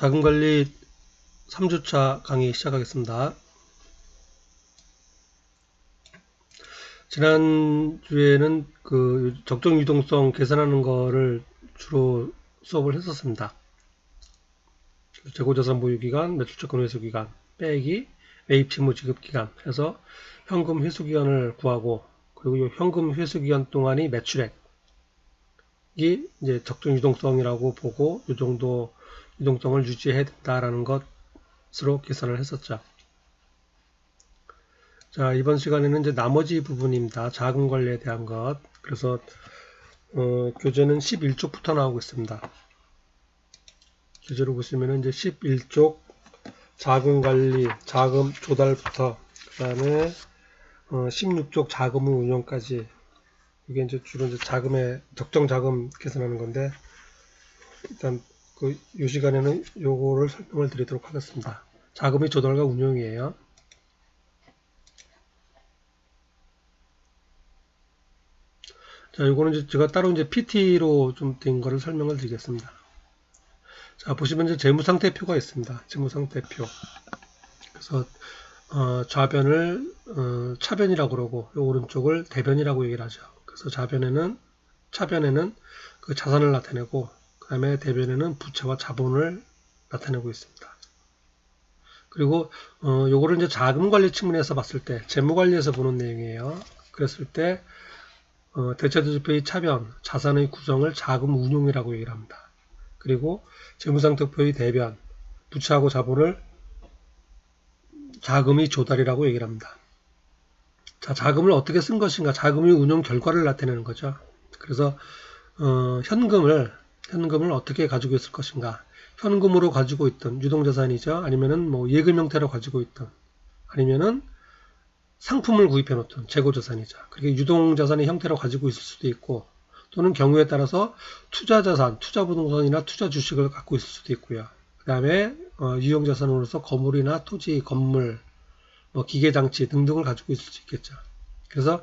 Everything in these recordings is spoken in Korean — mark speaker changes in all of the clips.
Speaker 1: 자금관리 3주차 강의 시작하겠습니다. 지난주에는 그 적정 유동성 계산하는 거를 주로 수업을 했었습니다. 재고자산 보유기간, 매출채권 회수기간, 빼기, 매입채무 지급기간 해서 현금 회수기간을 구하고, 그리고 이 현금 회수기간 동안이 매출액이 이제 적정 유동성이라고 보고 이 정도 유동성을 유지해야 된다라는 것으로 계산을 했었죠. 자, 이번 시간에는 이제 나머지 부분입니다. 자금 관리에 대한 것. 그래서 교재는 11쪽부터 나오고 있습니다. 교재로 보시면은 이제 11쪽 자금 관리, 자금 조달부터 그다음에 16쪽 자금의 운용까지, 이게 이제 주로 이제 자금의 적정 자금 계산하는 건데, 일단 이 시간에는 요거를 설명을 드리도록 하겠습니다. 자금의 조달과 운용이에요. 자, 요거는 이제 제가 따로 이제 PT로 좀 된 거를 설명을 드리겠습니다. 자, 보시면 이제 재무상태표가 있습니다. 재무상태표. 그래서 좌변을 차변이라고 그러고, 요 오른쪽을 대변이라고 얘기를 하죠. 그래서 차변에는 그 자산을 나타내고, 그 다음에 대변에는 부채와 자본을 나타내고 있습니다. 그리고 요거를 이제 자금관리 측면에서 봤을 때, 재무관리에서 보는 내용이에요. 그랬을 때 대체도표의 차변, 자산의 구성을 자금 운용이라고 얘기를 합니다. 그리고 재무상태표의 대변, 부채하고 자본을 자금의 조달이라고 얘기를 합니다. 자, 자금을 어떻게 쓴 것인가, 자금의 운용 결과를 나타내는 거죠. 그래서 현금을 어떻게 가지고 있을 것인가, 현금으로 가지고 있던 유동자산이죠. 아니면은 뭐 예금 형태로 가지고 있던, 아니면은 상품을 구입해 놓던 재고자산이죠. 그게 유동자산의 형태로 가지고 있을 수도 있고, 또는 경우에 따라서 투자자산, 투자부동산이나 투자주식을 갖고 있을 수도 있고요. 그 다음에 유형자산으로서 건물이나 토지, 건물, 뭐 기계장치 등등을 가지고 있을 수 있겠죠. 그래서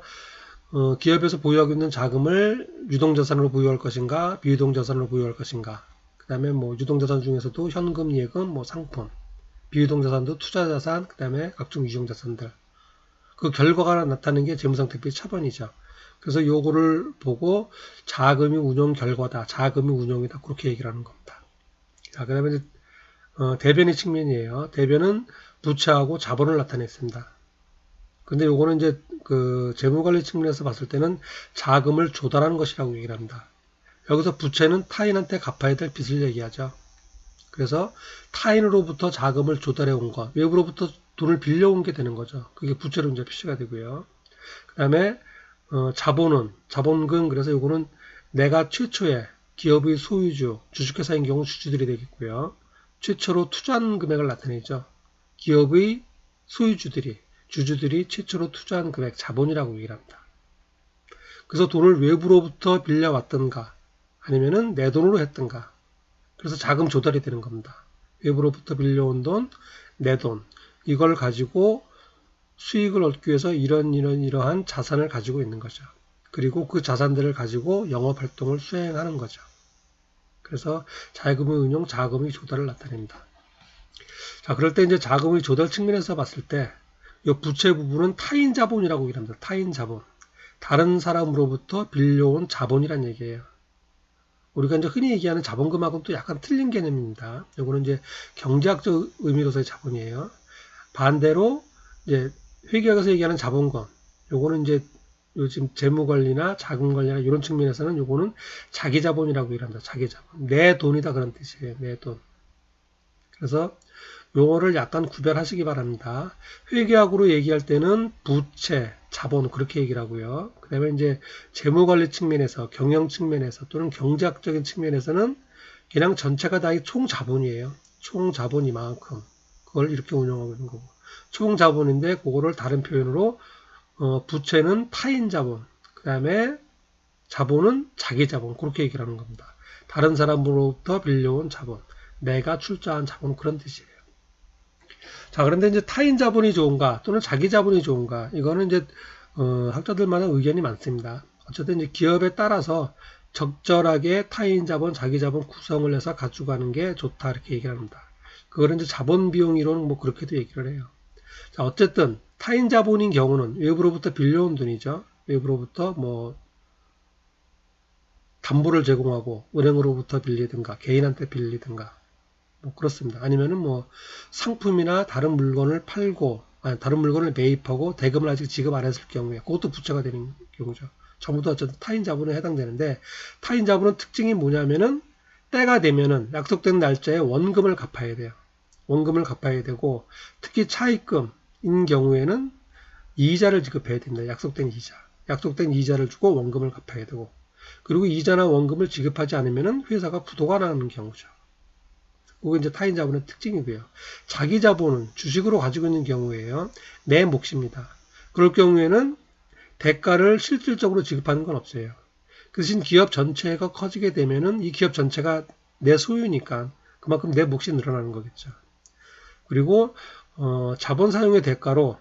Speaker 1: 기업에서 보유하고 있는 자금을 유동자산으로 보유할 것인가, 비유동자산으로 보유할 것인가. 그 다음에 뭐 유동자산 중에서도 현금, 예금, 뭐 상품, 비유동자산도 투자자산, 그 다음에 각종 유형자산들. 그 결과가 나타나는 게 재무상태표의 차변이죠. 그래서 요거를 보고 자금이 운용 결과다, 자금이 운용이다, 그렇게 얘기를 하는 겁니다. 자, 그 다음에 대변의 측면이에요. 대변은 부채하고 자본을 나타냈습니다. 근데 요거는 이제 그 재무관리 측면에서 봤을 때는 자금을 조달하는 것이라고 얘기를 합니다. 여기서 부채는 타인한테 갚아야 될 빚을 얘기하죠. 그래서 타인으로부터 자금을 조달해 온 것, 외부로부터 돈을 빌려온 게 되는 거죠. 그게 부채로 이제 표시가 되고요. 그 다음에 자본금, 그래서 요거는 내가 최초에 기업의 소유주, 주식회사인 경우 주주들이 되겠고요. 최초로 투자한 금액을 나타내죠. 기업의 소유주들이, 주주들이 최초로 투자한 금액, 자본이라고 얘기를 합니다. 그래서 돈을 외부로부터 빌려왔던가, 아니면은 내 돈으로 했던가. 그래서 자금 조달이 되는 겁니다. 외부로부터 빌려온 돈, 내 돈, 이걸 가지고 수익을 얻기 위해서 이러한 자산을 가지고 있는 거죠. 그리고 그 자산들을 가지고 영업활동을 수행하는 거죠. 그래서 자금의 운용, 자금의 조달을 나타냅니다. 자, 그럴 때 이제 자금의 조달 측면에서 봤을 때, 이 부채 부분은 타인 자본이라고 얘기합니다. 타인 자본. 다른 사람으로부터 빌려온 자본이란 얘기예요. 우리가 이제 흔히 얘기하는 자본금하고는 또 약간 틀린 개념입니다. 이거는 이제 경제학적 의미로서의 자본이에요. 반대로 이제 회계학에서 얘기하는 자본금, 요거는 이제 요즘 재무관리나 자금관리나 이런 측면에서는 요거는 자기자본이라고 얘기합니다. 자기자본. 내 돈이다, 그런 뜻이에요. 내 돈. 그래서 요거를 약간 구별하시기 바랍니다. 회계학으로 얘기할 때는 부채, 자본, 그렇게 얘기를 하고요. 그 다음에 이제 재무관리 측면에서, 경영 측면에서, 또는 경제학적인 측면에서는 그냥 전체가 다 총 자본이에요. 총 자본 이만큼. 그걸 이렇게 운영하고 있는 거고. 총 자본인데, 그거를 다른 표현으로, 부채는 타인 자본, 그 다음에 자본은 자기 자본, 그렇게 얘기를 하는 겁니다. 다른 사람으로부터 빌려온 자본, 내가 출자한 자본, 그런 뜻이에요. 자, 그런데 이제 타인 자본이 좋은가, 또는 자기 자본이 좋은가, 이거는 이제, 학자들마다 의견이 많습니다. 어쨌든 이제 기업에 따라서 적절하게 타인 자본, 자기 자본 구성을 해서 가져가는 게 좋다, 이렇게 얘기를 합니다. 그거는 이제 자본 비용 이론 뭐 그렇게도 얘기를 해요. 자, 어쨌든 타인 자본인 경우는 외부로부터 빌려온 돈이죠. 외부로부터 뭐 담보를 제공하고 은행으로부터 빌리든가 개인한테 빌리든가 뭐 그렇습니다. 아니면은 뭐 상품이나 다른 물건을 팔고 다른 물건을 매입하고 대금을 아직 지급 안 했을 경우에 그것도 부채가 되는 경우죠. 전부 다 어쨌든 타인 자본에 해당되는데 타인 자본은 특징이 뭐냐면은 때가 되면은 약속된 날짜에 원금을 갚아야 돼요. 원금을 갚아야 되고 특히 차입금인 경우에는 이자를 지급해야 됩니다. 약속된 이자. 약속된 이자를 주고 원금을 갚아야 되고 그리고 이자나 원금을 지급하지 않으면은 회사가 부도가 나는 경우죠. 그게 이제 타인 자본의 특징이고요. 자기 자본은 주식으로 가지고 있는 경우에요. 내 몫입니다. 그럴 경우에는 대가를 실질적으로 지급하는 건 없어요. 그 대신 기업 전체가 커지게 되면은 이 기업 전체가 내 소유니까 그만큼 내 몫이 늘어나는 거겠죠. 그리고 자본 사용의 대가로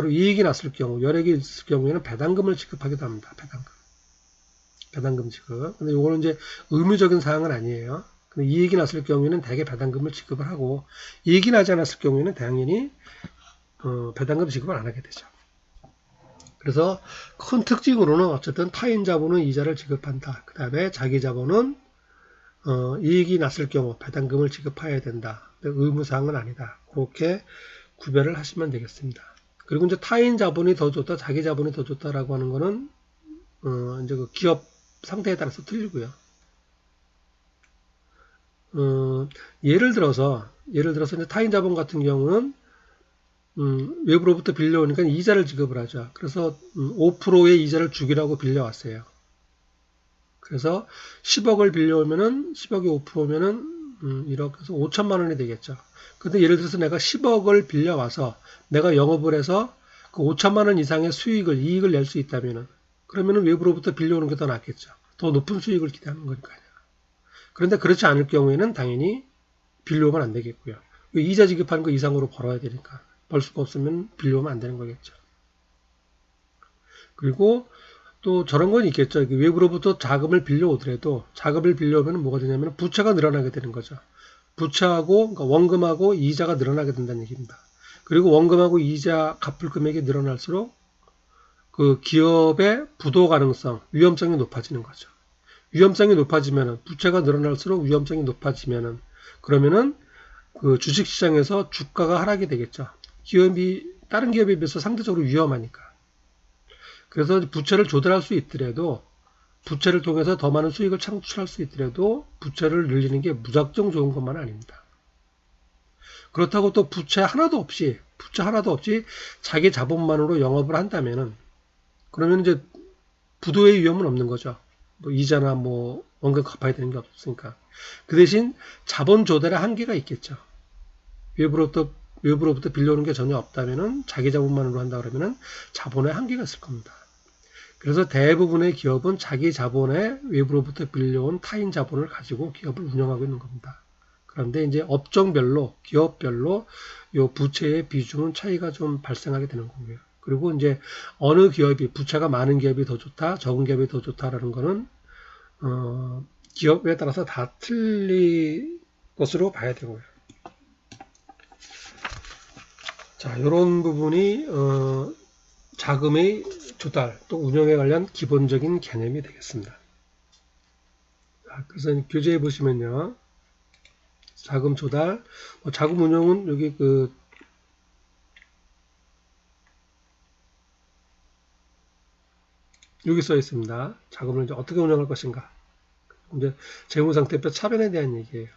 Speaker 1: 이익이 났을 경우, 여력이 있을 경우에는 배당금을 지급하기도 합니다. 배당금 지급. 근데 이거는 이제 의무적인 사항은 아니에요. 근데 이익이 났을 경우에는 대개 배당금을 지급을 하고 이익이 나지 않았을 경우에는 당연히 배당금 지급을 안 하게 되죠. 그래서 큰 특징으로는 어쨌든 타인 자본은 이자를 지급한다. 그 다음에 자기 자본은 이익이 났을 경우 배당금을 지급해야 된다. 의무사항은 아니다. 그렇게 구별을 하시면 되겠습니다. 그리고 이제 타인 자본이 더 좋다, 자기 자본이 더 좋다라고 하는 거는 이제 그 기업 상태에 따라서 틀리고요. 예를 들어서 이제 타인 자본 같은 경우는 외부로부터 빌려오니까 이자를 지급을 하죠. 그래서 5%의 이자를 주기라고 빌려왔어요. 그래서 10억을 빌려오면은 10억이 5%면은 1억 그래서 5천만 원이 되겠죠. 근데 예를 들어서 내가 10억을 빌려와서 내가 영업을 해서 그 5천만 원 이상의 이익을 낼 수 있다면은 그러면은 외부로부터 빌려오는 게 더 낫겠죠. 더 높은 수익을 기대하는 거니까요. 그런데 그렇지 않을 경우에는 당연히 빌려오면 안 되겠고요. 이자 지급하는 거 이상으로 벌어야 되니까 벌 수가 없으면 빌려오면 안 되는 거겠죠. 그리고 또 저런 건 있겠죠. 외부로부터 자금을 빌려오더라도 자금을 빌려오면 뭐가 되냐면 부채가 늘어나게 되는 거죠. 부채하고 그러니까 원금하고 이자가 늘어나게 된다는 얘기입니다. 그리고 원금하고 이자 갚을 금액이 늘어날수록 그 기업의 부도 가능성, 위험성이 높아지는 거죠. 위험성이 높아지면은 부채가 늘어날수록 위험성이 높아지면은 그러면은 그 주식시장에서 주가가 하락이 되겠죠. 기업이 다른 기업에 비해서 상대적으로 위험하니까. 그래서 부채를 조달할 수 있더라도 부채를 통해서 더 많은 수익을 창출할 수 있더라도 부채를 늘리는 게 무작정 좋은 것만 아닙니다. 그렇다고 또 부채 하나도 없이 자기 자본만으로 영업을 한다면은 그러면 이제 부도의 위험은 없는 거죠. 뭐 이자나 뭐 원금 갚아야 되는 게 없으니까. 그 대신 자본 조달에 한계가 있겠죠. 외부로부터 빌려오는 게 전혀 없다면은 자기 자본만으로 한다 그러면은 자본에 한계가 있을 겁니다. 그래서 대부분의 기업은 자기 자본에 외부로부터 빌려온 타인 자본을 가지고 기업을 운영하고 있는 겁니다. 그런데 이제 업종별로, 기업별로 이 부채의 비중은 차이가 좀 발생하게 되는 거고요. 그리고 이제 어느 기업이 부채가 많은 기업이 더 좋다, 적은 기업이 더 좋다라는 거는 기업에 따라서 다 틀릴 것으로 봐야 되고요. 자, 이런 부분이 자금의 조달 또 운영에 관련 기본적인 개념이 되겠습니다. 자, 그래서 교재에 보시면요, 자금 조달, 자금 운영은 여기 여기 써 있습니다. 자금을 이제 어떻게 운영할 것인가. 이제 재무상태표 차변에 대한 얘기예요.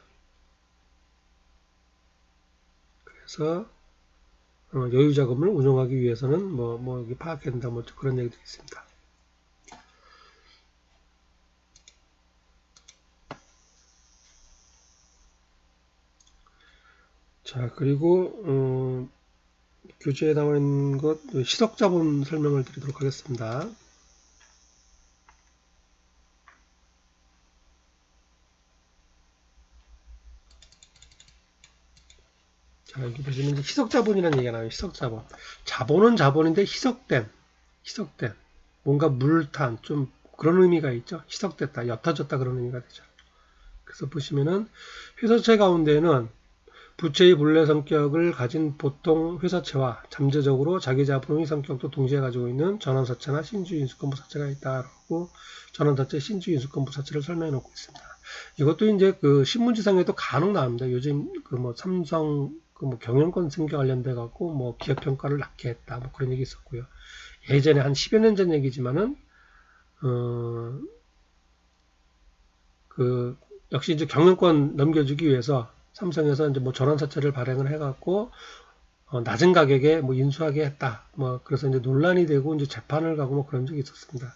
Speaker 1: 그래서 여유 자금을 운영하기 위해서는 뭐 여기 파악해야 된다, 뭐 그런 얘기도 있습니다. 자, 그리고 교재에 나와 있는 것 희석자본 설명을 드리도록 하겠습니다. 자, 여기 보시면 희석자본이라는 얘기가 나와요. 희석자본. 자본은 자본인데 희석된 뭔가 물탄 좀 그런 의미가 있죠. 희석됐다, 옅어졌다 그런 의미가 되죠. 그래서 보시면은 회사채 가운데는 부채의 본래 성격을 가진 보통 회사채와 잠재적으로 자기 자본의 성격도 동시에 가지고 있는 전환사채나 신주인수권부사채가 있다라고 전환사채, 신주인수권부사채를 설명해 놓고 있습니다. 이것도 이제 그 신문지상에도 간혹 나옵니다. 요즘 그 뭐 삼성 그 뭐 경영권 승계 관련돼 갖고 뭐 기업 평가를 낮게 했다 뭐 그런 얘기 있었고요. 예전에 한 10여 년 전 얘기지만은 그 역시 이제 경영권 넘겨주기 위해서 삼성에서 이제 뭐 전환사채를 발행을 해갖고 낮은 가격에 뭐 인수하게 했다. 뭐 그래서 이제 논란이 되고 이제 재판을 가고 뭐 그런 적이 있었습니다.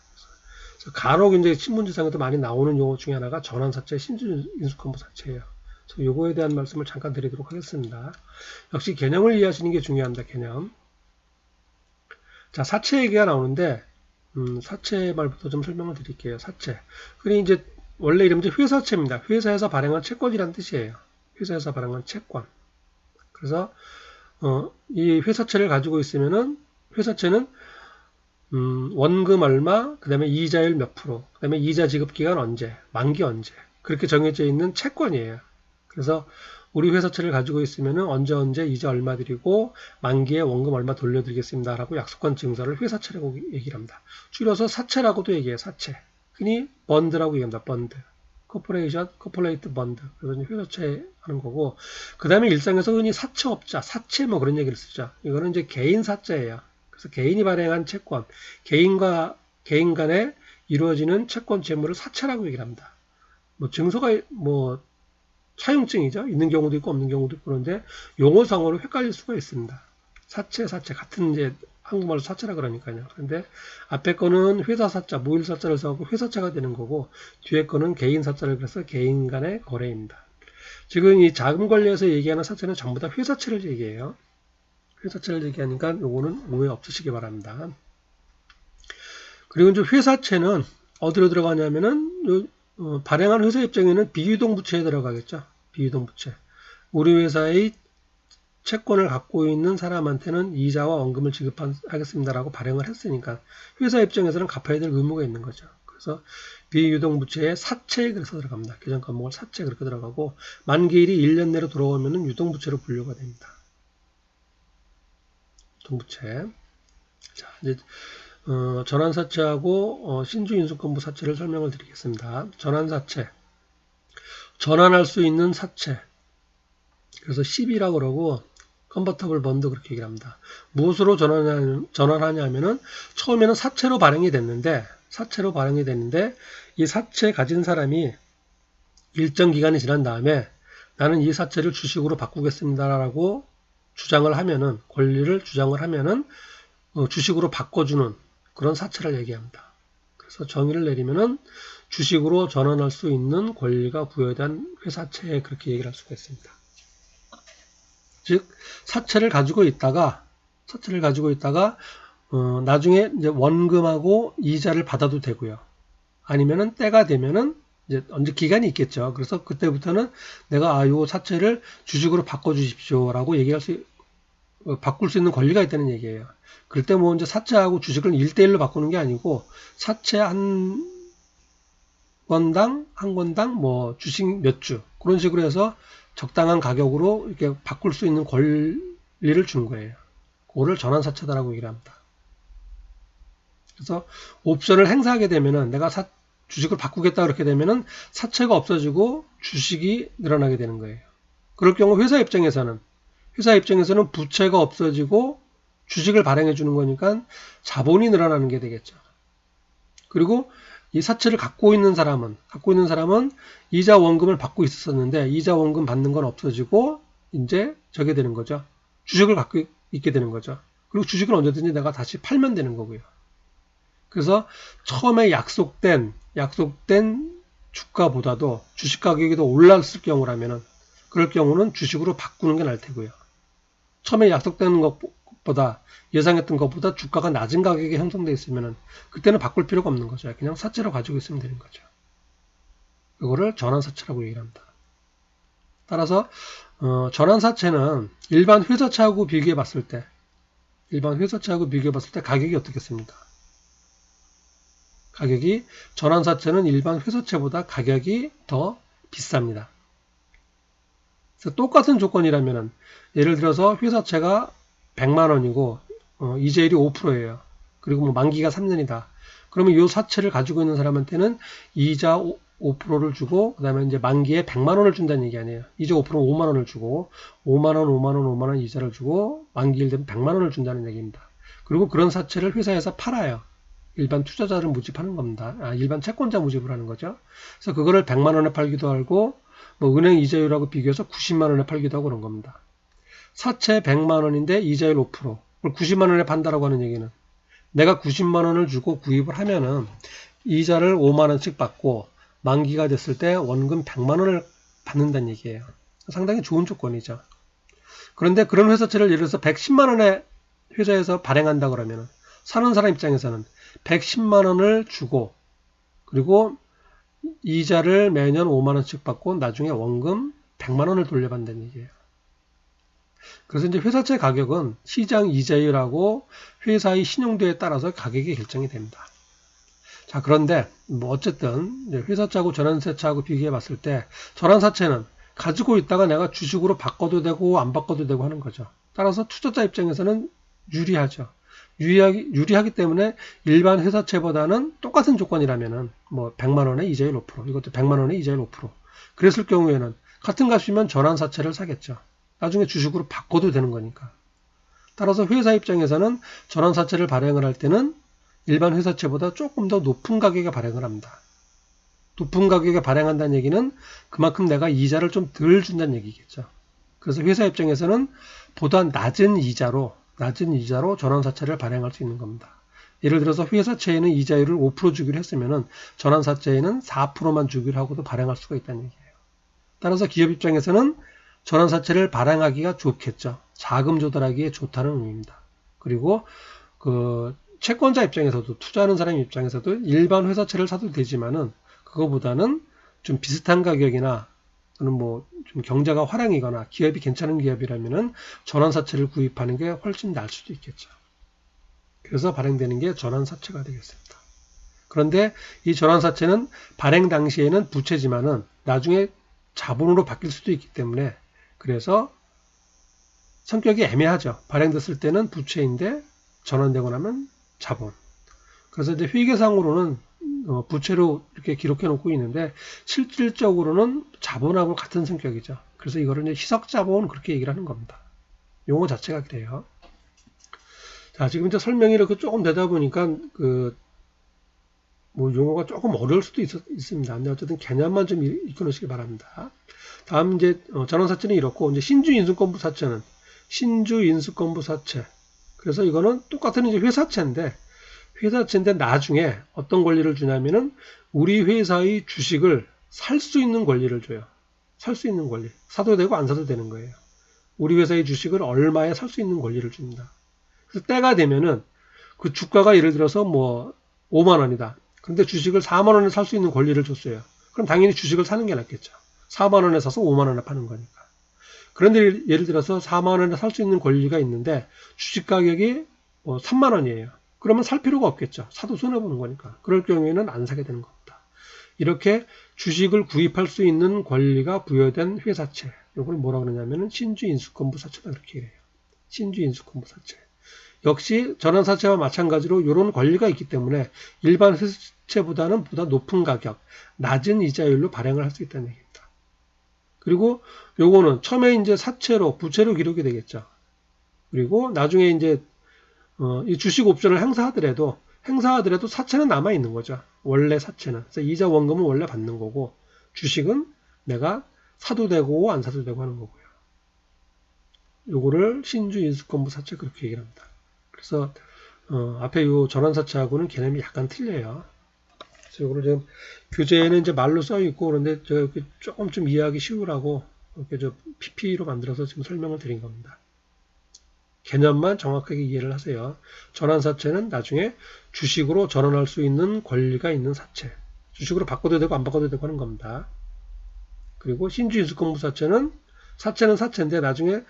Speaker 1: 그래서 간혹 이제 신문지상에도 많이 나오는 용어 중에 하나가 전환사채, 신주인수권부사채예요. 그래서 요거에 대한 말씀을 잠깐 드리도록 하겠습니다. 역시 개념을 이해하시는 게 중요합니다. 개념. 자, 사채 얘기가 나오는데 사채 말부터 좀 설명을 드릴게요. 사채. 그리 이제 원래 이름이 회사채입니다. 회사에서 발행한 채권이란 뜻이에요. 회사에서 발행한 채권. 그래서 이 회사채를 가지고 있으면은 회사채는 원금 얼마, 그 다음에 이자율 몇 프로, 그 다음에 이자 지급 기간 언제, 만기 언제 그렇게 정해져 있는 채권이에요. 그래서 우리 회사채를 가지고 있으면은 언제 이자 얼마 드리고 만기에 원금 얼마 돌려드리겠습니다 라고 약속한 증서를 회사채라고 얘기를 합니다. 줄여서 사채라고도 얘기해요. 사채. 흔히 번드라고 얘기합니다. 번드. 코퍼레이트 번드. 그래서 회사채 하는 거고, 그 다음에 일상에서 흔히 사채업자, 사채 뭐 그런 얘기를 쓰죠. 이거는 이제 개인 사채예요. 그래서 개인이 발행한 채권, 개인 간에 이루어지는 채권 재물을 사채라고 얘기를 합니다. 뭐 증서가 뭐 차용증이죠. 있는 경우도 있고 없는 경우도 있고 그런데 용어상으로 헷갈릴 수가 있습니다. 사채 같은 이제 한국말로 사채라 그러니까요. 그런데 앞에 거는 회사 사자, 모일 사자를 써갖고 회사채가 되는 거고 뒤에 거는 개인 사자를 그래서 개인 간의 거래입니다. 지금 이 자금 관리에서 얘기하는 사채는 전부 다 회사채를 얘기해요. 회사채를 얘기하니까 요거는 오해 없으시기 바랍니다. 그리고 이제 회사채는 어디로 들어가냐면은 발행한 회사 입장에는 비유동부채에 들어가겠죠. 비유동부채. 우리 회사의 채권을 갖고 있는 사람한테는 이자와 원금을 지급하겠습니다라고 발행을 했으니까 회사 입장에서는 갚아야 될 의무가 있는 거죠. 그래서 비유동부채에 사채에 그래서 들어갑니다. 계정 과목을 사채 그렇게 들어가고 만기일이 1년 내로 돌아오면 유동부채로 분류가 됩니다. 유동부채. 자, 이제 전환사채하고 신주인수권부 사채를 설명을 드리겠습니다. 전환사채. 전환할 수 있는 사채. 그래서 10이라고 그러고 컨버터블 번드 그렇게 얘기를 합니다. 무엇으로 전환하냐면은 처음에는 사채로 발행이 됐는데 이 사채 가진 사람이 일정 기간이 지난 다음에 나는 이 사채를 주식으로 바꾸겠습니다라고 주장을 하면은 권리를 주장을 하면은 주식으로 바꿔주는 그런 사채를 얘기합니다. 그래서 정의를 내리면은 주식으로 전환할 수 있는 권리가 부여된 회사채에 그렇게 얘기를 할 수가 있습니다. 즉 사채를 가지고 있다가 나중에 이제 원금하고 이자를 받아도 되고요. 아니면은 때가 되면은 이제 언제 기간이 있겠죠. 그래서 그때부터는 내가 요 사채를 주식으로 바꿔 주십시오라고 얘기할 수 바꿀 수 있는 권리가 있다는 얘기예요. 그럴 때 뭐 이제 사채하고 주식을 1대1로 바꾸는 게 아니고 사채 한 권당 뭐 주식 몇 주 그런 식으로 해서 적당한 가격으로 이렇게 바꿀 수 있는 권리를 주는 거예요. 그거를 전환사채다라고 얘기를 합니다. 그래서 옵션을 행사하게 되면은 내가 주식을 바꾸겠다 그렇게 되면은 사채가 없어지고 주식이 늘어나게 되는 거예요. 그럴 경우 회사 입장에서는 부채가 없어지고 주식을 발행해 주는 거니까 자본이 늘어나는 게 되겠죠. 그리고 이 사채를 갖고 있는 사람은 이자 원금을 받고 있었는데 이자 원금 받는 건 없어지고 이제 저게 되는 거죠. 주식을 갖고 있게 되는 거죠. 그리고 주식은 언제든지 내가 다시 팔면 되는 거고요. 그래서 처음에 약속된 주가보다도 주식 가격이 더 올랐을 경우라면은 그럴 경우는 주식으로 바꾸는 게 나을 테고요. 처음에 약속된 것보다 예상했던 것보다 주가가 낮은 가격에 형성되어 있으면 그때는 바꿀 필요가 없는 거죠. 그냥 사채로 가지고 있으면 되는 거죠. 이거를 전환사채라고 얘기를 합니다. 따라서 전환사채는 일반 회사채하고 비교해 봤을 때 가격이 어떻겠습니까? 전환사채는 일반 회사채보다 가격이 더 비쌉니다. 그래서 똑같은 조건이라면은 예를 들어서 회사채가 100만 원이고 이자율이 5%예요. 그리고 뭐 만기가 3년이다. 그러면 이 사채를 가지고 있는 사람한테는 이자 5%를 주고 그다음에 이제 만기에 100만 원을 준다는 얘기 아니에요. 이자 5%는 5만 원을 주고 5만 원, 5만 원, 5만 원 이자를 주고 만기일 되면 100만 원을 준다는 얘기입니다. 그리고 그런 사채를 회사에서 팔아요. 일반 투자자를 모집하는 겁니다. 일반 채권자 모집을 하는 거죠. 그래서 그거를 100만 원에 팔기도 하고 뭐 은행 이자율하고 비교해서 90만 원에 팔기도 하고 그런 겁니다. 사채 100만 원인데 이자율 5%. 그걸 90만 원에 판다라고 하는 얘기는 내가 90만 원을 주고 구입을 하면은 이자를 5만 원씩 받고 만기가 됐을 때 원금 100만 원을 받는다는 얘기예요. 상당히 좋은 조건이죠. 그런데 그런 회사채를 예를 들어서 110만 원에 회사에서 발행한다 그러면 사는 사람 입장에서는 110만 원을 주고 그리고 이자를 매년 5만 원씩 받고 나중에 원금 100만 원을 돌려받는다는 얘기예요. 그래서 이제 회사채 가격은 시장 이자율하고 회사의 신용도에 따라서 가격이 결정이 됩니다. 자, 그런데 뭐 어쨌든 회사채하고 전환사채하고 비교해 봤을 때 전환사채는 가지고 있다가 내가 주식으로 바꿔도 되고 안 바꿔도 되고 하는 거죠. 따라서 투자자 입장에서는 유리하죠. 유리하기 때문에 일반 회사채보다는 똑같은 조건이라면은 뭐 100만 원에 이자율 5%, 이것도 100만 원에 이자율 5%. 그랬을 경우에는 같은 값이면 전환사채를 사겠죠. 나중에 주식으로 바꿔도 되는 거니까. 따라서 회사 입장에서는 전환사채를 발행을 할 때는 일반 회사채보다 조금 더 높은 가격에 발행을 합니다. 높은 가격에 발행한다는 얘기는 그만큼 내가 이자를 좀 덜 준다는 얘기겠죠. 그래서 회사 입장에서는 보다 낮은 이자로 전환사채를 발행할 수 있는 겁니다. 예를 들어서 회사채에는 이자율을 5% 주기로 했으면 전환사채에는 4%만 주기로 하고도 발행할 수가 있다는 얘기예요. 따라서 기업 입장에서는 전환사채를 발행하기가 좋겠죠. 자금 조달하기에 좋다는 의미입니다. 그리고 그 채권자 입장에서도 투자하는 사람 입장에서도 일반 회사채를 사도 되지만은 그거보다는 좀 비슷한 가격이나 또는 뭐 좀 경제가 화랑이거나 기업이 괜찮은 기업이라면은 전환사채를 구입하는 게 훨씬 나을 수도 있겠죠. 그래서 발행되는 게 전환사채가 되겠습니다. 그런데 이 전환사채는 발행 당시에는 부채지만은 나중에 자본으로 바뀔 수도 있기 때문에 그래서 성격이 애매하죠. 발행됐을 때는 부채인데 전환되고 나면 자본. 그래서 이제 회계상으로는 부채로 이렇게 기록해 놓고 있는데 실질적으로는 자본하고 같은 성격이죠. 그래서 이거를 이제 희석자본 그렇게 얘기를 하는 겁니다. 용어 자체가 그래요. 자, 지금 이제 설명이 이렇게 조금 되다 보니까 뭐 용어가 조금 어려울 수도 있습니다. 근데 어쨌든 개념만 좀 익혀 놓으시기 바랍니다. 다음 이제 전환사채는 이렇고 이제 신주인수권부사채는 신주인수권부사채. 그래서 이거는 똑같은 이제 회사채인데 나중에 어떤 권리를 주냐면은 우리 회사의 주식을 살 수 있는 권리를 줘요. 살 수 있는 권리. 사도 되고 안 사도 되는 거예요. 우리 회사의 주식을 얼마에 살 수 있는 권리를 줍니다. 그래서 때가 되면은 그 주가가 예를 들어서 뭐 5만 원이다. 그런데 주식을 4만 원에 살 수 있는 권리를 줬어요. 그럼 당연히 주식을 사는 게 낫겠죠. 4만 원에 사서 5만 원에 파는 거니까. 그런데 예를 들어서 4만 원에 살 수 있는 권리가 있는데 주식 가격이 3만 원이에요. 그러면 살 필요가 없겠죠. 사도 손해보는 거니까. 그럴 경우에는 안 사게 되는 겁니다. 이렇게 주식을 구입할 수 있는 권리가 부여된 회사채. 이걸 뭐라고 그러냐면 신주인수권부사채다 그렇게 해요. 신주인수권부사채. 역시 전환사채와 마찬가지로 이런 권리가 있기 때문에 일반 회사채보다는 보다 높은 가격, 낮은 이자율로 발행을 할 수 있다는 얘기입니다. 그리고 요거는 처음에 이제 사채로, 부채로 기록이 되겠죠. 그리고 나중에 이제 이 주식 옵션을 행사하더라도 사채는 남아 있는 거죠. 원래 사채는. 그래서 이자 원금은 원래 받는 거고 주식은 내가 사도 되고 안 사도 되고 하는 거고요. 요거를 신주인수권부 사채 그렇게 얘기를 합니다. 그래서 앞에 요 전환사채하고는 개념이 약간 틀려요. 그래서 요거를 지금 교재에는 이제 말로 써 있고 그런데 제가 이렇게 조금 좀 이해하기 쉬우라고 이렇게 저 PP로 만들어서 지금 설명을 드린 겁니다. 개념만 정확하게 이해를 하세요. 전환사채는 나중에 주식으로 전환할 수 있는 권리가 있는 사채. 주식으로 바꿔도 되고 안 바꿔도 되고 하는 겁니다. 그리고 신주인수권부사채는 사채는 사채인데 나중에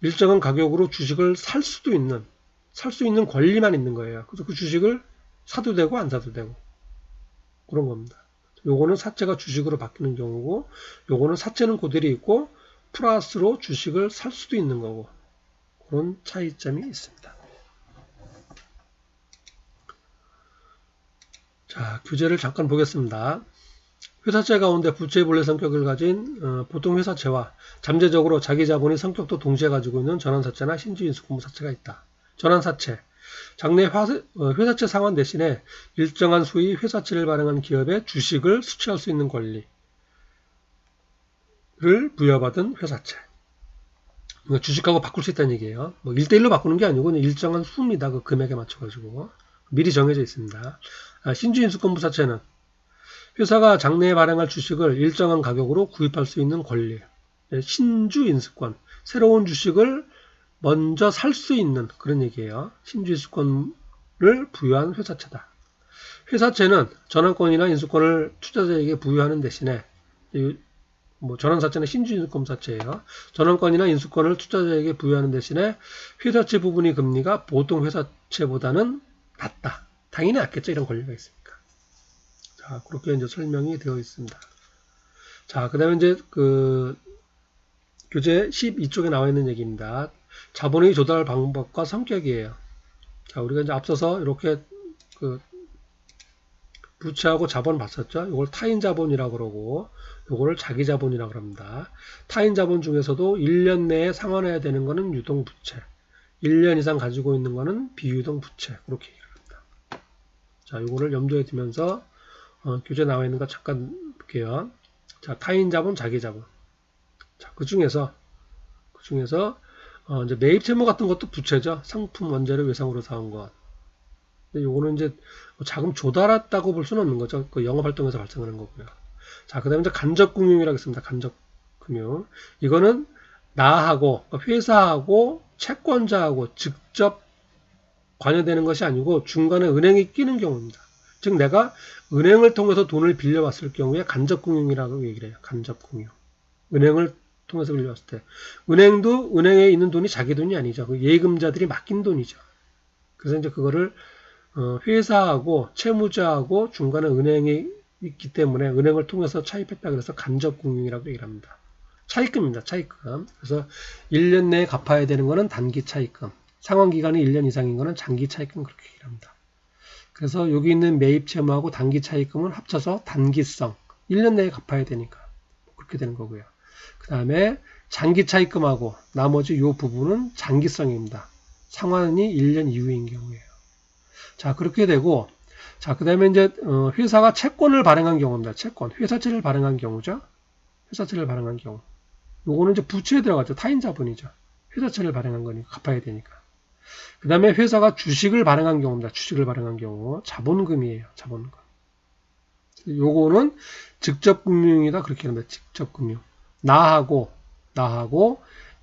Speaker 1: 일정한 가격으로 주식을 살 수 있는 권리만 있는 거예요. 그래서 그 주식을 사도 되고 안 사도 되고 그런 겁니다. 요거는 사채가 주식으로 바뀌는 경우고 요거는 사채는 그대로 있고 플러스로 주식을 살 수도 있는 거고 그런 차이점이 있습니다. 자, 규제를 잠깐 보겠습니다. 회사채 가운데 부채 본래 성격을 가진 보통 회사채와 잠재적으로 자기 자본의 성격도 동시에 가지고 있는 전환사채나 신주인수권부사채가 있다. 전환사채, 장래 회사채 상환 대신에 일정한 수의 회사채를 발행한 기업의 주식을 수취할 수 있는 권리를 부여받은 회사채. 그러니까 주식하고 바꿀 수 있다는 얘기예요. 뭐 1대1로 바꾸는 게 아니고 일정한 수입니다. 그 금액에 맞춰가지고 미리 정해져 있습니다. 신주인수권부사채는 회사가 장래에 발행할 주식을 일정한 가격으로 구입할 수 있는 권리. 신주인수권, 새로운 주식을 먼저 살 수 있는 그런 얘기예요. 신주인수권을 부여한 회사채다. 회사채는 전환권이나 인수권을 투자자에게 부여하는 대신에 뭐 전환사채는 신주인수권사채예요. 전환권이나 인수권을 투자자에게 부여하는 대신에 회사채 부분의 금리가 보통 회사채보다는 낮다. 당연히 낮겠죠. 이런 권리가 있으니까. 자, 그렇게 이제 설명이 되어 있습니다. 자, 그 다음에 이제 교재 12쪽에 나와 있는 얘기입니다. 자본의 조달 방법과 성격이에요. 자, 우리가 이제 앞서서 이렇게 부채하고 자본 봤었죠? 이걸 타인 자본이라고 그러고, 이거를 자기 자본이라고 합니다. 타인 자본 중에서도 1년 내에 상환해야 되는 거는 유동 부채, 1년 이상 가지고 있는 거는 비유동 부채, 그렇게 얘기합니다. 자, 이거를 염두에 두면서 교재 나와 있는 거 잠깐 볼게요. 자, 타인 자본, 자기 자본. 자, 그 중에서 이제 매입 채무 같은 것도 부채죠. 상품 원재료 외상으로 사온 것. 근데 요거는 이제 자금 조달했다고 볼 수는 없는 거죠. 그 영업 활동에서 발생하는 거고요. 자, 그다음에 이제 간접금융이라고 했습니다. 간접금융. 이거는 나하고 그러니까 회사하고 채권자하고 직접 관여되는 것이 아니고 중간에 은행이 끼는 경우입니다. 즉 내가 은행을 통해서 돈을 빌려왔을 경우에 간접금융이라고 얘기를 해요. 간접금융. 은행을 통해서 빌려왔을 때. 은행도 은행에 있는 돈이 자기 돈이 아니죠. 그 예금자들이 맡긴 돈이죠. 그래서 이제 그거를 회사하고 채무자하고 중간에 은행이 있기 때문에 은행을 통해서 차입했다 그래서 간접금융이라고 얘기를 합니다. 차입금입니다. 차입금. 그래서 1년 내에 갚아야 되는 거는 단기 차입금. 상환기간이 1년 이상인 거는 장기 차입금 그렇게 얘기를 합니다. 그래서 여기 있는 매입 채무하고 단기 차입금은 합쳐서 단기성. 1년 내에 갚아야 되니까 그렇게 되는 거고요. 그 다음에 장기 차입금하고 나머지 이 부분은 장기성입니다. 상환이 1년 이후인 경우에요. 자, 그렇게 되고, 자, 그 다음에 이제, 회사가 채권을 발행한 경우입니다. 채권. 회사채를 발행한 경우죠. 회사채를 발행한 경우. 요거는 이제 부채에 들어가죠. 타인 자본이죠. 회사채를 발행한 거니까 갚아야 되니까. 그 다음에 회사가 주식을 발행한 경우입니다. 주식을 발행한 경우. 자본금이에요. 자본금. 요거는 직접금융이다. 그렇게 합니다. 직접금융. 나하고,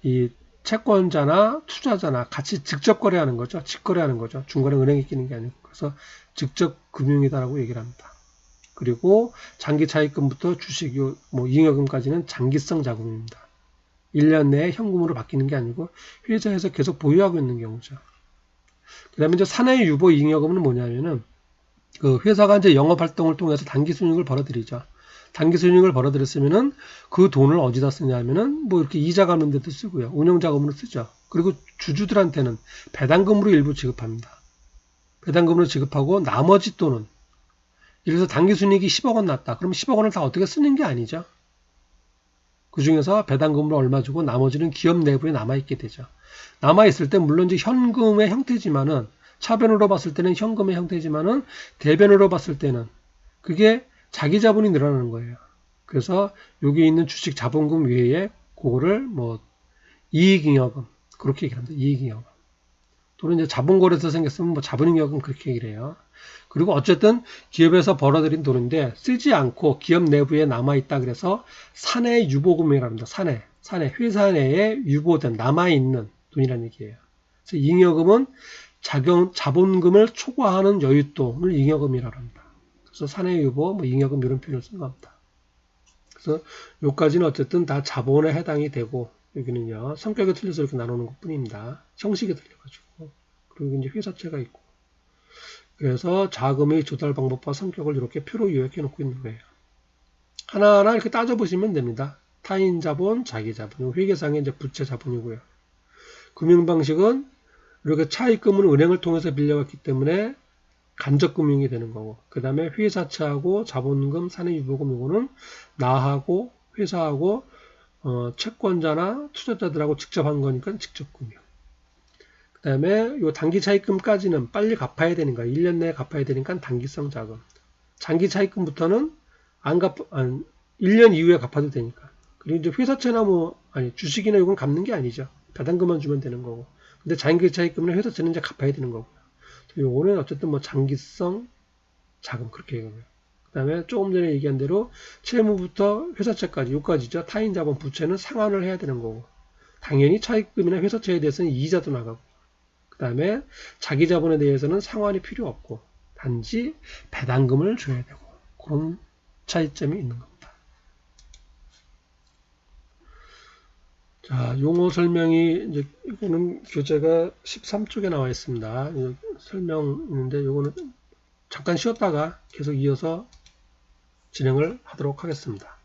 Speaker 1: 이 채권자나 투자자나 같이 직접 거래하는 거죠. 직거래하는 거죠. 중간에 은행이 끼는 게 아니고. 그래서 직접 금융이다라고 얘기를 합니다. 그리고 장기 차입금부터 주식, 잉여금까지는 장기성 자금입니다. 1년 내에 현금으로 바뀌는 게 아니고 회사에서 계속 보유하고 있는 경우죠. 그 다음에 이제 사내 유보 잉여금은 뭐냐면은 그 회사가 이제 영업 활동을 통해서 단기 순이익을 벌어들이죠. 단기 순이익을 벌어들였으면은 그 돈을 어디다 쓰냐면은 뭐 이렇게 이자 갚는 데도 쓰고요. 운영자금으로 쓰죠. 그리고 주주들한테는 배당금으로 일부 지급합니다. 배당금으로 지급하고 나머지 돈은 예를 들어서 단기 순이익이 10억 원 났다. 그럼 10억 원을 다 어떻게 쓰는 게 아니죠. 그 중에서 배당금으로 얼마 주고 나머지는 기업 내부에 남아있게 되죠. 남아있을 때 물론 이제 현금의 형태지만은 차변으로 봤을 때는 현금의 형태지만은 대변으로 봤을 때는 그게 자기 자본이 늘어나는 거예요. 그래서 여기 있는 주식 자본금 외에 그거를 뭐 이익잉여금 그렇게 얘기합니다. 이익잉여금 또는 이제 자본거래에서 생겼으면 뭐 자본잉여금 그렇게 얘기를 해요. 그리고 어쨌든 기업에서 벌어들인 돈인데 쓰지 않고 기업 내부에 남아있다 그래서 사내 유보금이라고 합니다. 사내 회사 내에 유보된 남아있는 돈이라는 얘기예요. 그래서 잉여금은 자본금을 초과하는 여윳돈을 잉여금이라고 합니다. 그래서 사내 유보, 잉여금 이런 표현을 쓴 겁니다. 그래서 여기까지는 어쨌든 다 자본에 해당이 되고 여기는요 성격이 틀려서 이렇게 나누는 것 뿐입니다. 형식이 틀려가지고 그리고 이제 회사채가 있고 그래서 자금의 조달 방법과 성격을 이렇게 표로 요약해 놓고 있는 거예요. 하나하나 이렇게 따져보시면 됩니다. 타인 자본, 자기 자본. 회계상의 이제 부채 자본이고요. 금융 방식은 이렇게 차입금은 은행을 통해서 빌려왔기 때문에 간접금융이 되는 거고, 그 다음에 회사채하고 자본금, 산입유보금 이거는 나하고 회사하고 채권자나 투자자들하고 직접 한 거니까 직접금융. 그 다음에 요 단기 차입금까지는 빨리 갚아야 되는 거야. 1년 내에 갚아야 되니까 단기성 자금. 장기 차입금부터는 1년 이후에 갚아도 되니까. 그리고 이제 회사채나 주식이나 이건 갚는 게 아니죠. 배당금만 주면 되는 거고. 근데 장기 차입금은 회사채는 이제 갚아야 되는 거고요. 요거는 어쨌든 장기성 자금 그렇게 얘기해요. 그 다음에 조금 전에 얘기한 대로 채무부터 회사채까지 요까지죠. 타인 자본 부채는 상환을 해야 되는 거고. 당연히 차입금이나 회사채에 대해서는 이자도 나가고. 그 다음에 자기 자본에 대해서는 상환이 필요 없고 단지 배당금을 줘야 되고 그런 차이점이 있는 겁니다. 자, 용어 설명이 이제 이거는 교재가 13쪽에 나와 있습니다. 설명인데 요거는 잠깐 쉬었다가 계속 이어서 진행을 하도록 하겠습니다.